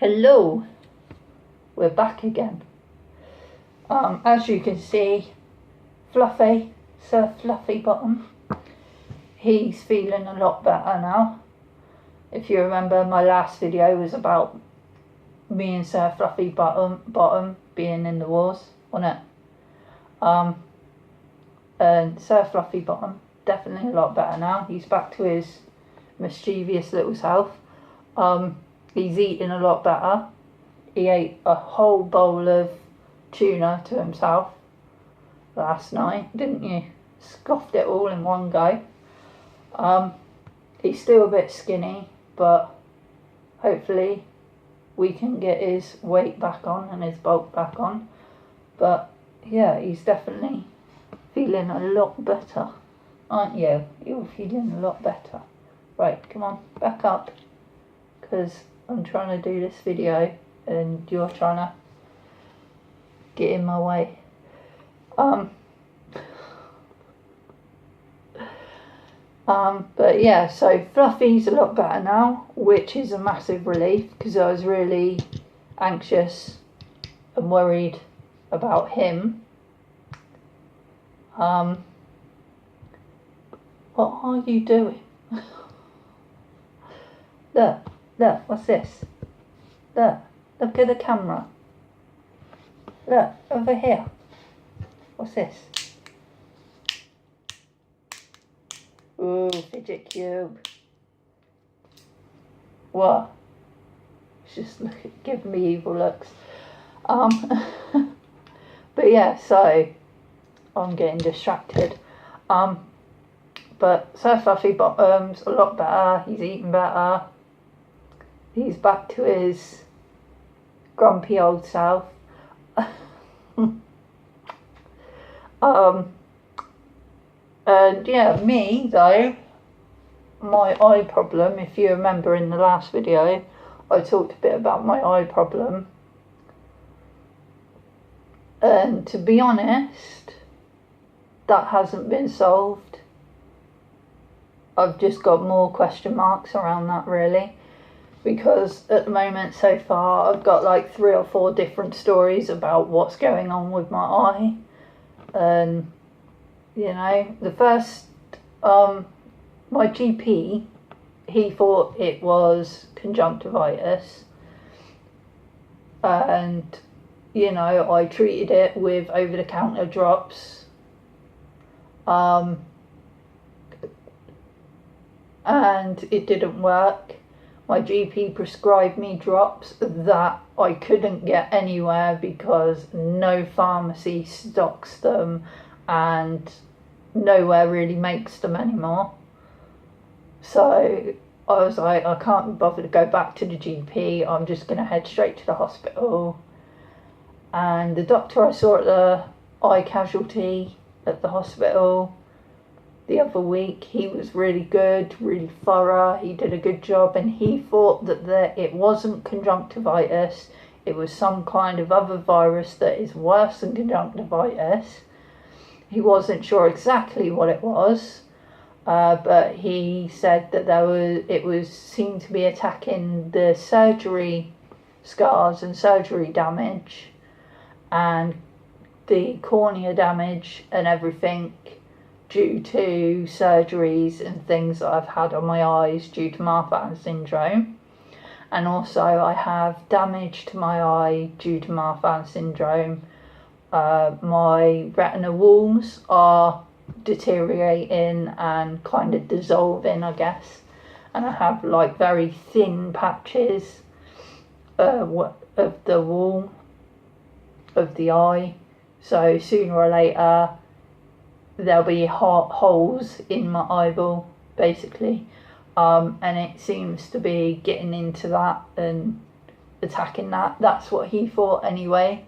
Hello, we're back again. As you can see, Fluffy, Sir Fluffy Bottom, he's feeling a lot better now. If you remember, my last video was about me and Sir Fluffy Bottom being in the wars, wasn't it? And Sir Fluffy Bottom, definitely a lot better now. He's back to his mischievous little self. He's eating a lot better. He ate a whole bowl of tuna to himself last night, didn't you? Scoffed it all in one go. He's still a bit skinny, but hopefully we can get his weight back on and his bulk back on. But yeah, he's definitely feeling a lot better, aren't you? You're feeling a lot better. Right, come on, back up, because I'm trying to do this video and you're trying to get in my way. But yeah, so Fluffy's a lot better now, which is a massive relief, because I was really anxious and worried about him. What are you doing? Look, what's this? Look at the camera. Look, over here. What's this? Ooh, fidget cube. What? Just giving me evil looks. But yeah, so I'm getting distracted. But Sir Fluffy Bottom's a lot better. He's eating better. He's back to his grumpy old self. And yeah, me though, my eye problem, if you remember in the last video, I talked a bit about my eye problem. And to be honest, that hasn't been solved. I've just got more question marks around that, really. Because at the moment so far I've got like 3 or 4 different stories about what's going on with my eye. And you know, the first my GP, he thought it was conjunctivitis, and you know, I treated it with over-the-counter drops, and it didn't work. My GP prescribed me drops that I couldn't get anywhere because no pharmacy stocks them and nowhere really makes them anymore. So I was like, I can't be bothered to go back to the GP. I'm just going to head straight to the hospital. And the doctor I saw at the eye casualty at the hospital the other week, he was really good, really thorough. He did a good job, and he thought that it wasn't conjunctivitis. It was some kind of other virus that is worse than conjunctivitis. He wasn't sure exactly what it was, but he said that it seemed to be attacking the surgery scars and surgery damage and the cornea damage and everything due to surgeries and things that I've had on my eyes due to Marfan syndrome. And also I have damage to my eye due to Marfan syndrome. My retina walls are deteriorating and kind of dissolving, I guess. And I have like very thin patches of the wall of the eye. So sooner or later there'll be holes in my eyeball, basically. And it seems to be getting into that and attacking that. That's what he thought anyway.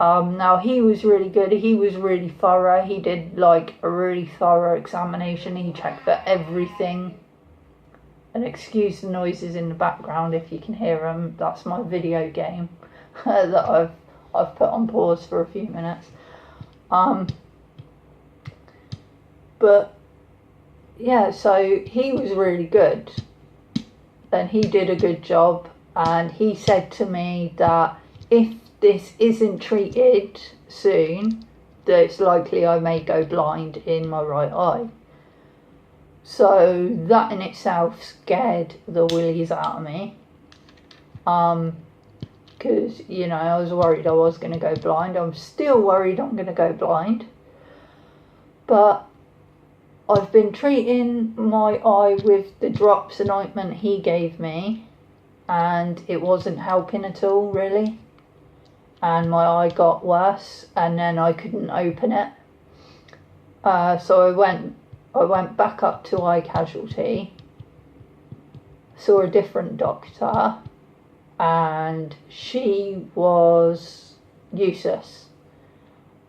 Now he was really good. He was really thorough. He did like a really thorough examination. He checked for everything. And excuse the noises in the background if you can hear them. That's my video game that I've put on pause for a few minutes. But yeah, so he was really good and he did a good job, and he said to me that if this isn't treated soon, that it's likely I may go blind in my right eye. So that in itself scared the willies out of me. Because, you know, I was worried I was going to go blind. I'm still worried I'm going to go blind. But I've been treating my eye with the drops and ointment he gave me, and it wasn't helping at all, really. And my eye got worse, and then I couldn't open it. So I went back up to Eye Casualty, saw a different doctor, and she was useless.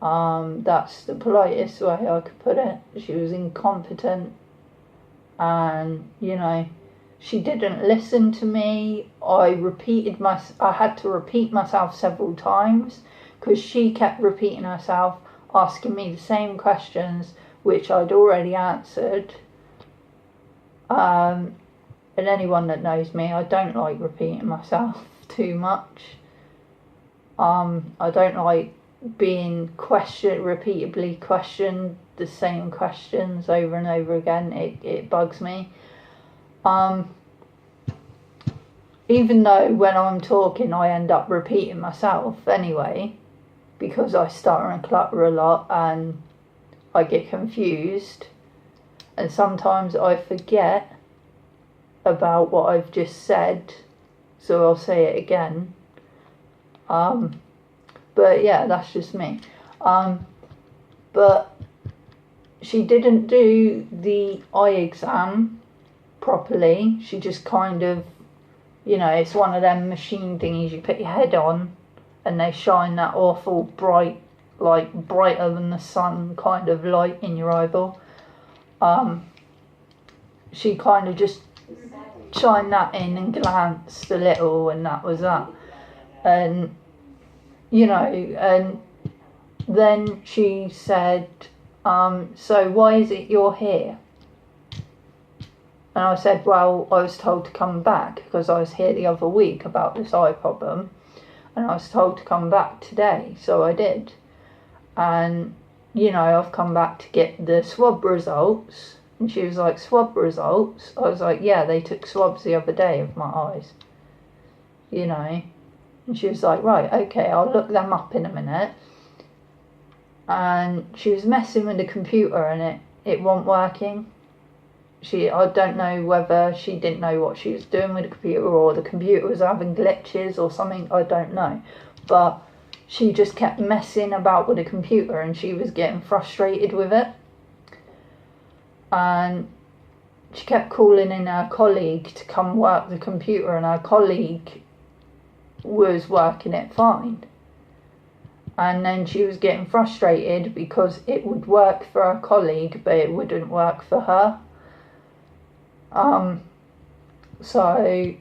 That's the politest way I could put it. She was incompetent, and, you know, she didn't listen to me. I had to repeat myself several times because she kept repeating herself, asking me the same questions which I'd already answered. And anyone that knows me, I don't like repeating myself too much. I don't like being repeatedly questioned the same questions over and over again. It bugs me. Even though when I'm talking I end up repeating myself anyway, because I stutter and clutter a lot and I get confused, and sometimes I forget about what I've just said, so I'll say it again. But yeah, that's just me. But she didn't do the eye exam properly. She just kind of, you know, it's one of them machine thingies you put your head on and they shine that awful bright, like brighter than the sun kind of light in your eyeball. She kind of just shined that in and glanced a little, and that was that. And, you know, and then she said, so why is it you're here? And I said, well, I was told to come back because I was here the other week about this eye problem, and I was told to come back today, so I did. And, you know, I've come back to get the swab results. And she was like, swab results? I was like, yeah, they took swabs the other day of my eyes, you know. And she was like, right, okay, I'll look them up in a minute. And she was messing with the computer and it wasn't working. I don't know whether she didn't know what she was doing with the computer or the computer was having glitches or something, I don't know. But she just kept messing about with the computer and she was getting frustrated with it. And she kept calling in her colleague to come work the computer, and her colleague was working it fine. And then she was getting frustrated because it would work for her colleague but it wouldn't work for her. So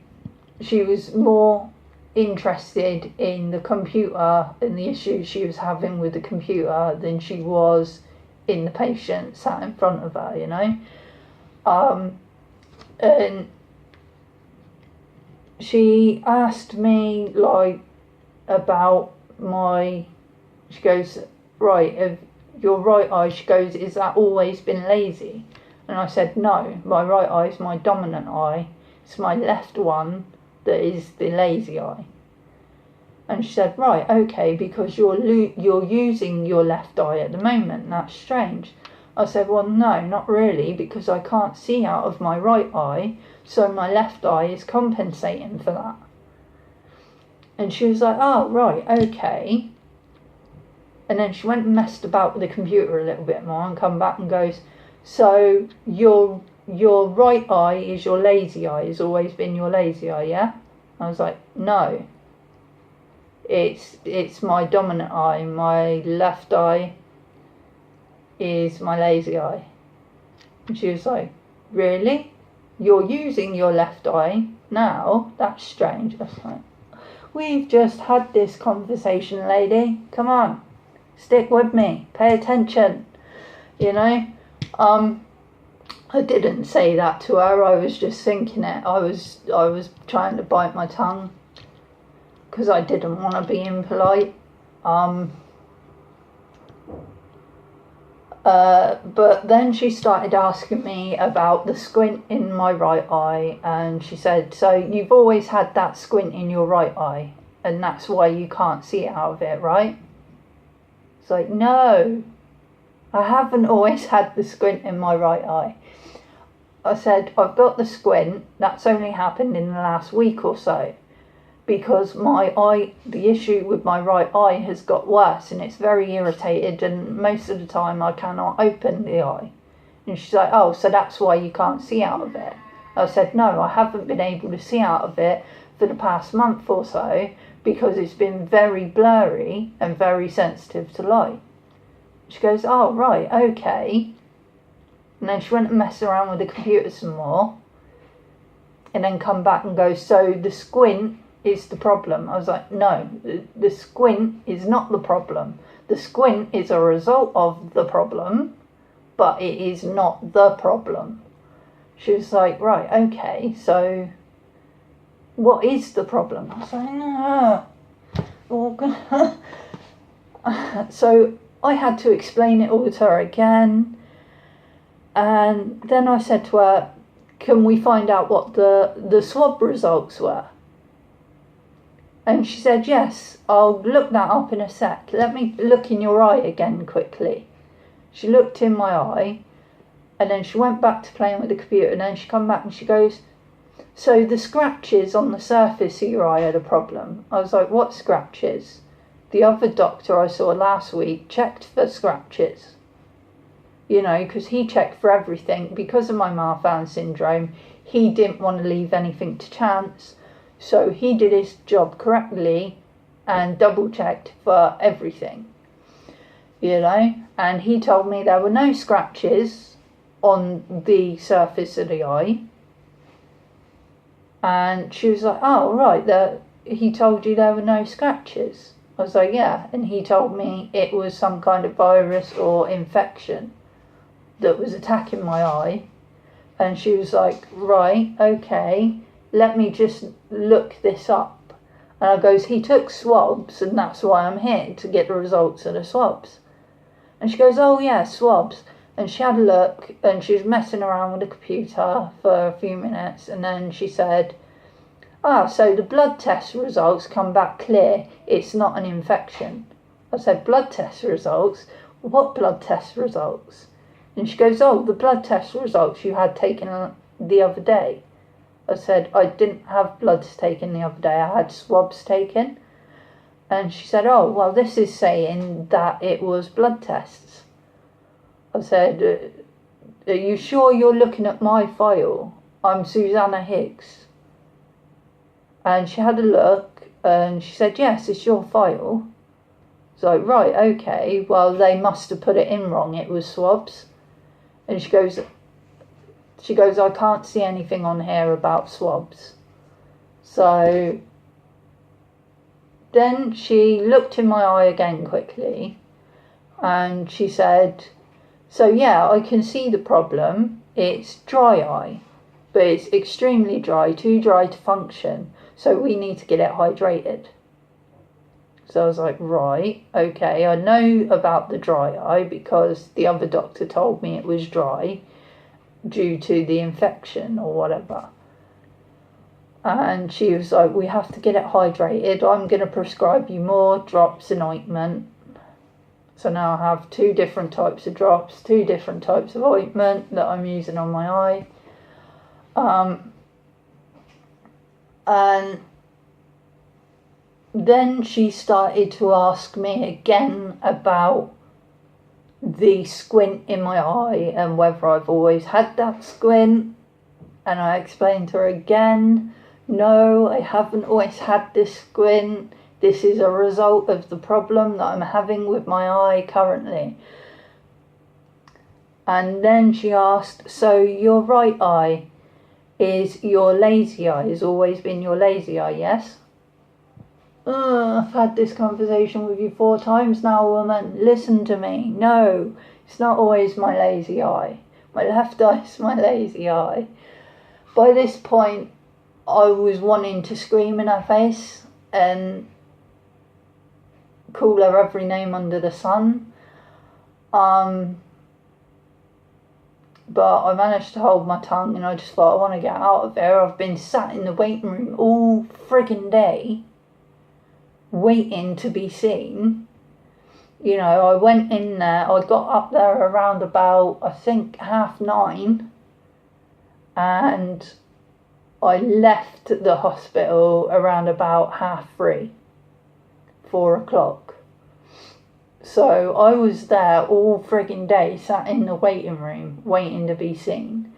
she was more interested in the computer and the issues she was having with the computer than she was in the patient sat in front of her, you know. And she asked me, like, about she goes, right, your right eye, she goes, is that always been lazy? And I said, no, my right eye is my dominant eye. It's my left one that is the lazy eye. And she said, right, okay, because you're using your left eye at the moment. That's strange. I said, well, no, not really, because I can't see out of my right eye, so my left eye is compensating for that. And she was like, oh, right, okay. And then she went and messed about with the computer a little bit more and come back and goes, so your right eye is your lazy eye, has always been your lazy eye, yeah? I was like, no. It's my dominant eye. My left eye is my lazy eye. And she was like, really? You're using your left eye now? That's strange. I was like, we've just had this conversation, lady. Come on. Stick with me. Pay attention. You know? I didn't say that to her. I was just thinking it. I was trying to bite my tongue because I didn't want to be impolite. But then she started asking me about the squint in my right eye, and she said, so you've always had that squint in your right eye, and that's why you can't see out of it, right? It's like, no, I haven't always had the squint in my right eye. I said, I've got the squint, that's only happened in the last week or so, because the issue with my right eye has got worse, and it's very irritated, and most of the time I cannot open the eye. And she's like, oh, so that's why you can't see out of it. I said, no, I haven't been able to see out of it for the past month or so, because it's been very blurry and very sensitive to light. She goes, oh, right, okay. And then she went and messed around with the computer some more, and then come back and go, so the squint is the problem. I was like, no, the squint is not the problem. The squint is a result of the problem, but it is not the problem. She was like, right, okay, so what is the problem? I was like, no. So I had to explain it all to her again, and then I said to her, can we find out what the swab results were? And she said, yes, I'll look that up in a sec. Let me look in your eye again quickly. She looked in my eye, and then she went back to playing with the computer, and then she come back and she goes, so the scratches on the surface of your eye are the problem. I was like, what scratches? The other doctor I saw last week checked for scratches. You know, because he checked for everything. Because of my Marfan syndrome, he didn't want to leave anything to chance. So he did his job correctly and double checked for everything, you know, and he told me there were no scratches on the surface of the eye. And she was like, oh, right, he told you there were no scratches. I was like, yeah, and he told me it was some kind of virus or infection that was attacking my eye. And she was like, right, okay, let me just look this up. And I goes, he took swabs, and that's why I'm here, to get the results of the swabs. And she goes, oh yeah, swabs. And she had a look, and she was messing around with the computer for a few minutes, and then she said, so the blood test results come back clear, it's not an infection. I said, blood test results? What blood test results? And she goes, oh, the blood test results you had taken the other day. I said, I didn't have bloods taken the other day, I had swabs taken. And she said, oh, well, this is saying that it was blood tests. I said, are you sure you're looking at my file? I'm Susanna Higgs. And she had a look, and she said, yes, it's your file. So, right, okay, well, they must have put it in wrong, it was swabs. And she goes, I can't see anything on here about swabs. So then she looked in my eye again quickly, and she said, so yeah, I can see the problem. It's dry eye, but it's extremely dry, too dry to function. So we need to get it hydrated. So I was like, right, okay, I know about the dry eye because the other doctor told me it was dry due to the infection or whatever. And she was like, we have to get it hydrated. I'm going to prescribe you more drops and ointment. So now I have 2 different types of drops, 2 different types of ointment that I'm using on my eye. And then she started to ask me again about the squint in my eye and whether I've always had that squint. And I explained to her again, no, I haven't always had this squint. This is a result of the problem that I'm having with my eye currently. And then she asked, so your right eye is your lazy eye, has always been your lazy eye, yes? I've had this conversation with you 4 times now, woman. Listen to me. No, it's not always my lazy eye. My left eye is my lazy eye. By this point, I was wanting to scream in her face. and call her every name under the sun. But I managed to hold my tongue, and I just thought, I want to get out of there. I've been sat in the waiting room all friggin' day waiting to be seen. You know, I went in there, I got up there around about, I think, 9:30, and I left the hospital around about 3:30, 4 o'clock. So I was there all friggin' day, sat in the waiting room, waiting to be seen.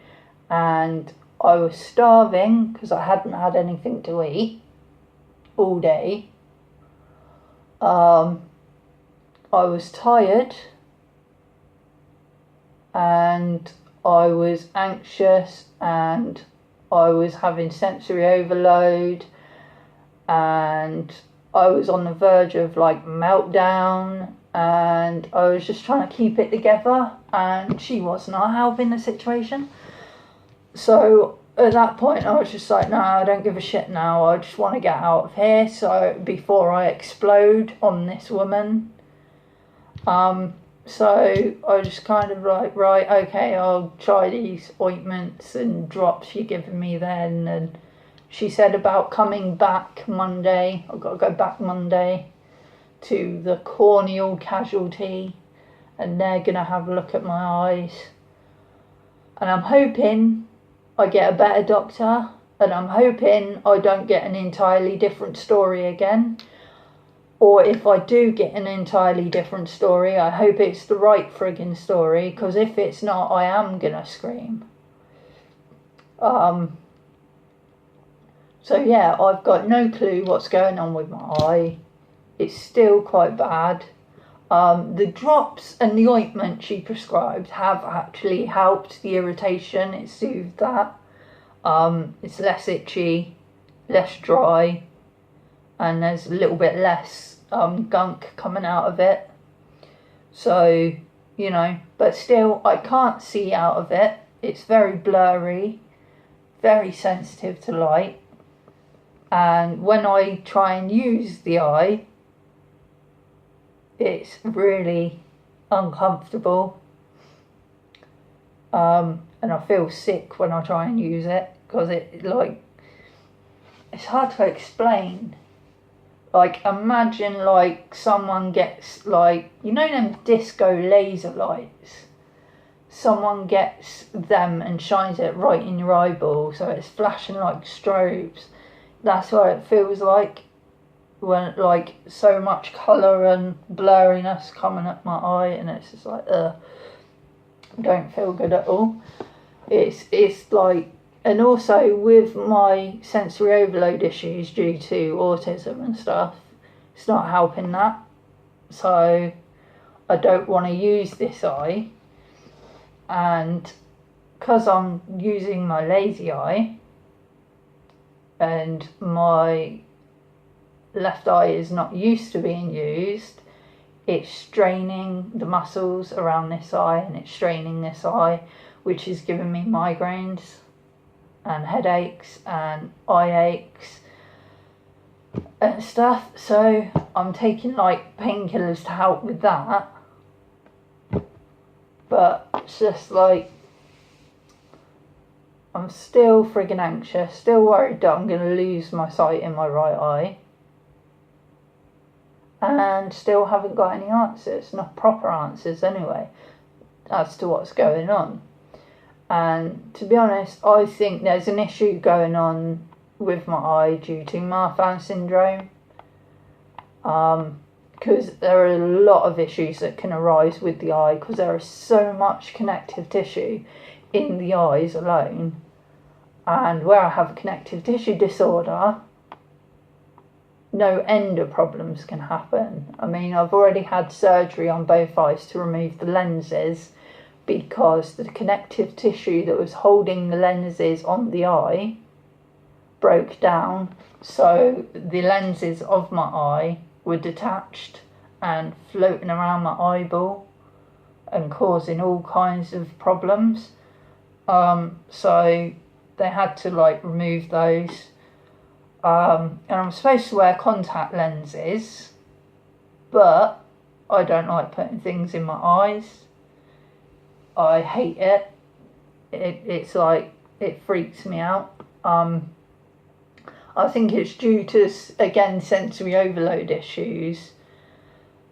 And I was starving because I hadn't had anything to eat all day. I was tired, and I was anxious, and I was having sensory overload, and I was on the verge of like meltdown, and I was just trying to keep it together, and she was not helping the situation. So at that point I was just like, no, I don't give a shit now, I just want to get out of here, so before I explode on this woman. So I just kind of like, right, okay, I'll try these ointments and drops you're giving me then. And she said about coming back Monday. I've got to go back Monday to the corneal casualty, and they're going to have a look at my eyes. And I'm hoping I get a better doctor, and I'm hoping I don't get an entirely different story again. Or if I do get an entirely different story, I hope it's the right friggin' story, because if it's not, I am gonna scream. So yeah, I've got no clue what's going on with my eye. It's still quite bad. The drops and the ointment she prescribed have actually helped the irritation. It soothed that. It's less itchy, less dry, and there's a little bit less gunk coming out of it. So, you know, but still I can't see out of it. It's very blurry, very sensitive to light, and when I try and use the eye, it's really uncomfortable, and I feel sick when I try and use it, because it's hard to explain. Like, imagine like someone gets, like, you know them disco laser lights? Someone gets them and shines it right in your eyeball, so it's flashing like strobes. That's what it feels like when, like, so much colour and blurriness coming up my eye, and it's just like, don't feel good at all. It's like, and also with my sensory overload issues due to autism and stuff, it's not helping that. So I don't want to use this eye, and because I'm using my lazy eye and my left eye is not used to being used, it's straining the muscles around this eye, and it's straining this eye, which is giving me migraines and headaches and eye aches and stuff. So I'm taking like painkillers to help with that, but it's just like, I'm still friggin' anxious, still worried that I'm going to lose my sight in my right eye, and still haven't got any answers, not proper answers anyway, as to what's going on. And to be honest, I think there's an issue going on with my eye due to Marfan syndrome, because there are a lot of issues that can arise with the eye, because there is so much connective tissue in the eyes alone. And where I have a connective tissue disorder, no end of problems can happen. I mean, I've already had surgery on both eyes to remove the lenses, because the connective tissue that was holding the lenses on the eye broke down, so the lenses of my eye were detached and floating around my eyeball and causing all kinds of problems. So they had to like remove those. and I'm supposed to wear contact lenses, but I don't like putting things in my eyes. I hate it. It's like, it freaks me out. I think it's due to, again, sensory overload issues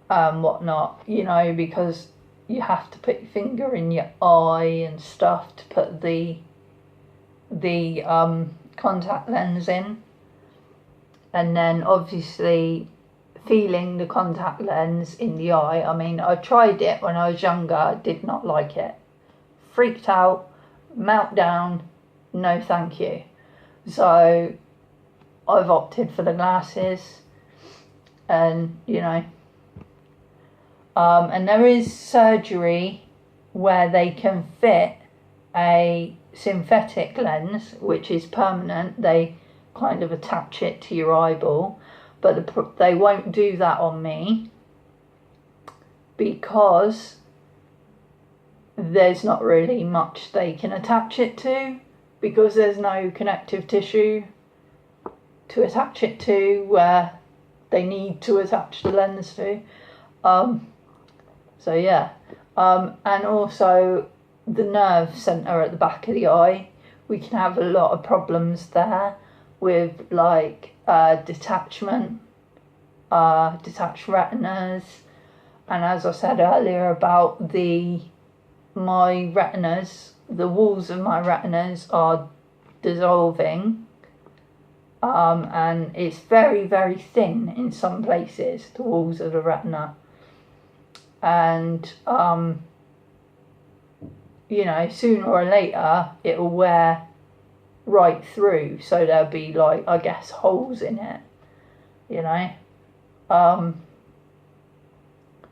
and whatnot, you know, because you have to put your finger in your eye and stuff to put the contact lens in, and then obviously feeling the contact lens in the eye. I mean, I tried it when I was younger, did not like it, freaked out, meltdown, no thank you. So I've opted for the glasses, and you know, and there is surgery where they can fit a synthetic lens, which is permanent. They kind of attach it to your eyeball, but they won't do that on me because there's not really much they can attach it to, because there's no connective tissue to attach it to where they need to attach the lens to. So yeah, and also the nerve centre at the back of the eye, we can have a lot of problems there with like detachment, detached retinas, and as I said earlier about my retinas, the walls of my retinas are dissolving, and it's very, very thin in some places, the walls of the retina, and you know, sooner or later it'll wear right through, so there'll be like, I guess, holes in it, you know.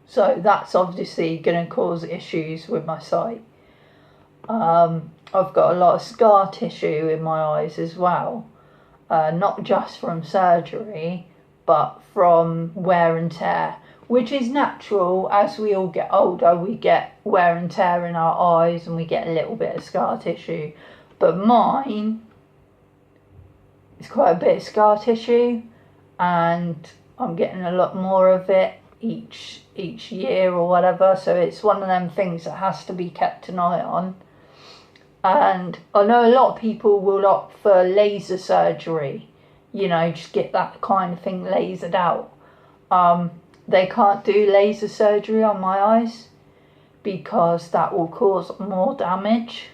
So that's obviously going to cause issues with my sight. I've got a lot of scar tissue in my eyes as well, not just from surgery, but from wear and tear, which is natural. As we all get older, we get wear and tear in our eyes and we get a little bit of scar tissue. But mine is quite a bit of scar tissue, and I'm getting a lot more of it each year or whatever, so it's one of them things that has to be kept an eye on. And I know a lot of people will opt for laser surgery, you know, just get that kind of thing lasered out. They can't do laser surgery on my eyes because that will cause more damage,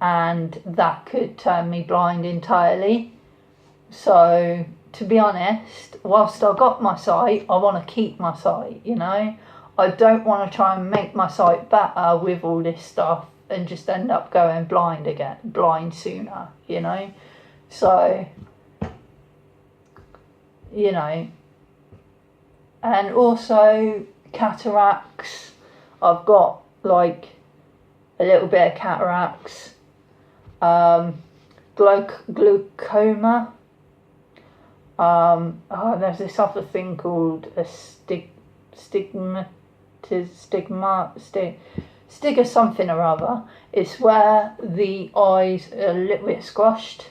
and that could turn me blind entirely. So to be honest, whilst I got my sight, I want to keep my sight, you know. I don't want to try and make my sight better with all this stuff and just end up going blind sooner, you know. So, you know, and also cataracts. I've got like a little bit of cataracts, glaucoma. There's this other thing called a stigma something or other. It's where the eyes are a little bit squashed,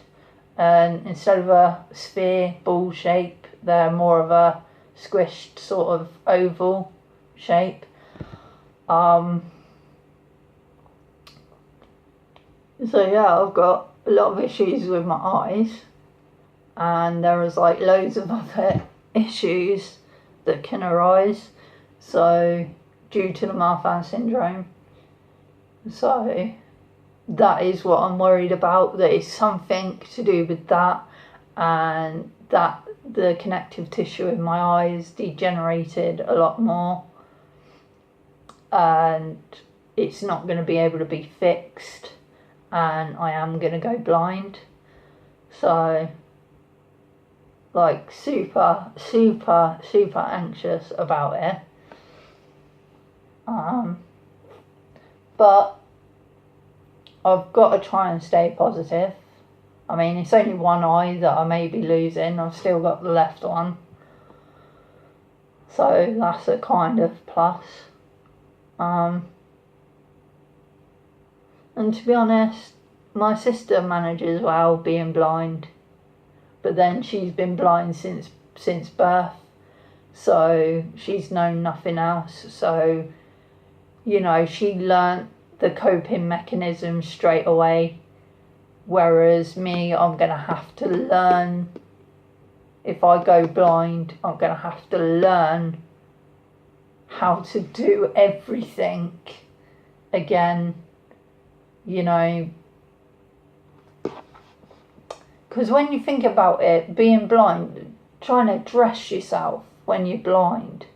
and instead of a sphere ball shape, they're more of a squished sort of oval shape. So yeah, I've got a lot of issues with my eyes, and there is like loads of other issues that can arise, so due to the Marfan syndrome. So that is what I'm worried about, that it's something to do with that, and that the connective tissue in my eyes degenerated a lot more, and it's not going to be able to be fixed, and I am going to go blind. So like super anxious about it. But I've got to try and stay positive. I mean, it's only one eye that I may be losing. I've still got the left one, so that's a kind of plus. And to be honest, my sister manages well being blind, but then she's been blind since birth, so she's known nothing else. So, you know, she learnt the coping mechanism straight away, whereas me, I'm going to have to learn. If I go blind, I'm going to have to learn how to do everything again, you know. Because when you think about it, being blind, trying to dress yourself when you're blind,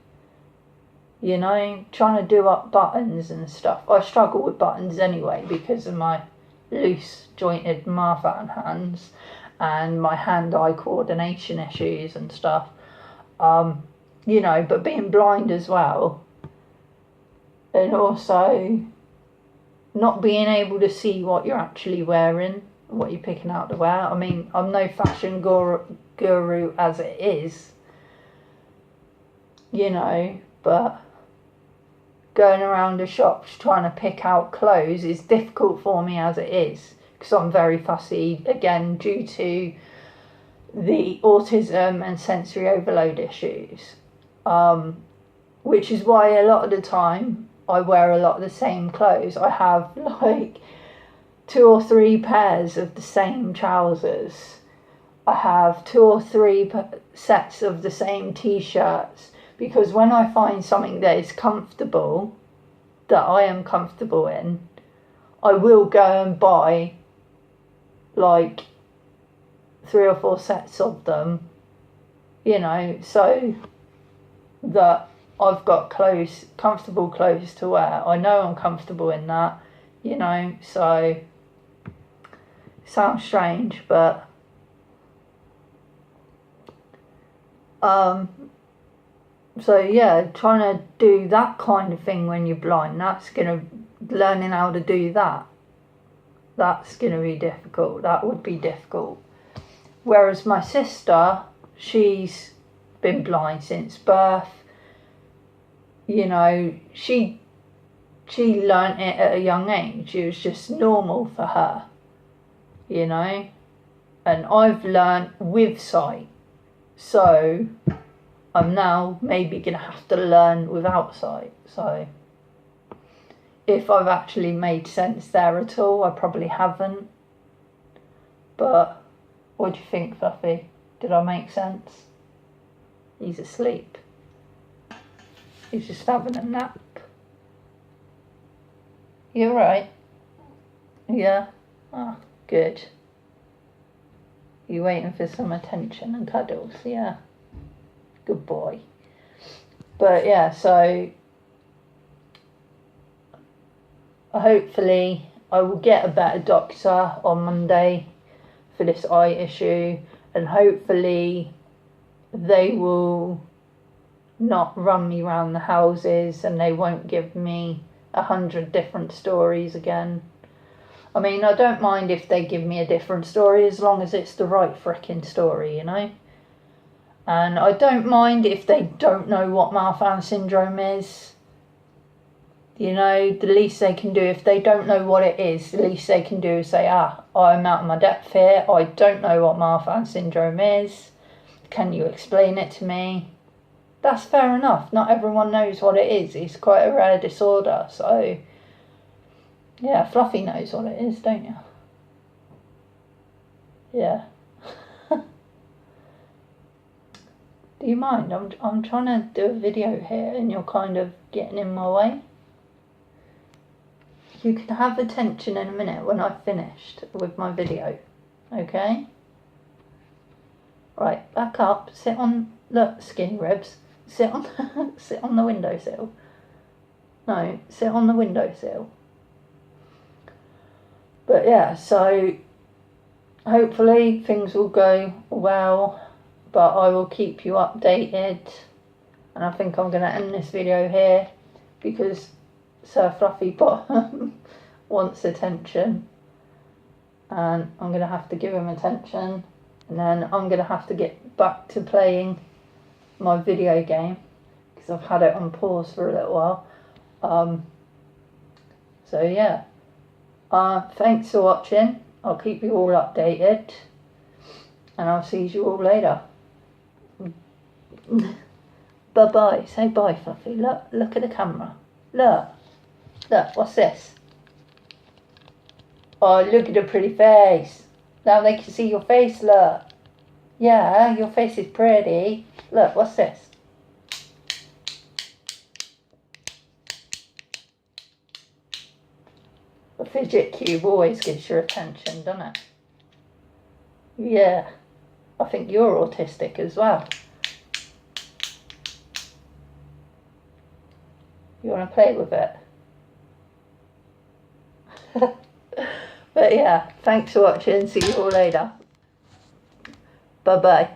you know, trying to do up buttons and stuff. I struggle with buttons anyway because of my loose jointed Marfan hands and my hand-eye coordination issues and stuff. You know, but being blind as well, and also not being able to see what you're actually wearing, what you're picking out to wear. I mean, I'm no fashion guru as it is, you know, but going around the shops trying to pick out clothes is difficult for me as it is, because I'm very fussy, again, due to the autism and sensory overload issues, which is why a lot of the time I wear a lot of the same clothes. I have like 2 or 3 pairs of the same trousers. I have 2 or 3 sets of the same t-shirts, because when I find something that is comfortable, that I am comfortable in, I will go and buy like 3 or 4 sets of them, you know, so that I've got clothes, comfortable clothes to wear. I know I'm comfortable in that, you know, so it sounds strange, but so yeah, trying to do that kind of thing when you're blind, learning how to do that's gonna be difficult. That would be difficult. Whereas my sister, she's been blind since birth. You know, she learnt it at a young age. It was just normal for her, you know. And I've learnt with sight, so I'm now maybe going to have to learn without sight. So if I've actually made sense there at all, I probably haven't. But what do you think, Fluffy? Did I make sense? He's asleep. He's just having a nap. You alright? Yeah? Oh, good. You waiting for some attention and cuddles, yeah? Good boy. But yeah, so hopefully I will get a better doctor on Monday for this eye issue, and hopefully they will not run me round the houses and they won't give me 100 different stories again. I mean, I don't mind if they give me a different story as long as it's the right frickin' story, you know? And I don't mind if they don't know what Marfan syndrome is. You know, the least they can do, if they don't know what it is, the least they can do is say, I'm out of my depth here. I don't know what Marfan syndrome is. Can you explain it to me? That's fair enough. Not everyone knows what it is. It's quite a rare disorder. So, yeah, Fluffy knows what it is, don't you? Yeah. Do you mind? I'm trying to do a video here and you're kind of getting in my way. You can have attention in a minute when I've finished with my video. Okay? Right, back up. Sit on, look, skinny ribs. Sit on, sit on the windowsill. No, sit on the windowsill. But yeah, so hopefully things will go well, but I will keep you updated. And I think I'm going to end this video here because Sir Fluffy Bottom wants attention. And I'm going to have to give him attention. And then I'm going to have to get back to playing my video game because I've had it on pause for a little while. So yeah, thanks for watching. I'll keep you all updated, And I'll see you all later. Bye-bye. Say bye, Fluffy. Look at the camera. Look, what's this? Oh, look at the pretty face. Now they can see your face, look. Yeah, your face is pretty. Look, what's this? A fidget cube always gets your attention, doesn't it? Yeah, I think you're autistic as well. You want to play with it? But yeah, thanks for watching. See you all later. Bye bye.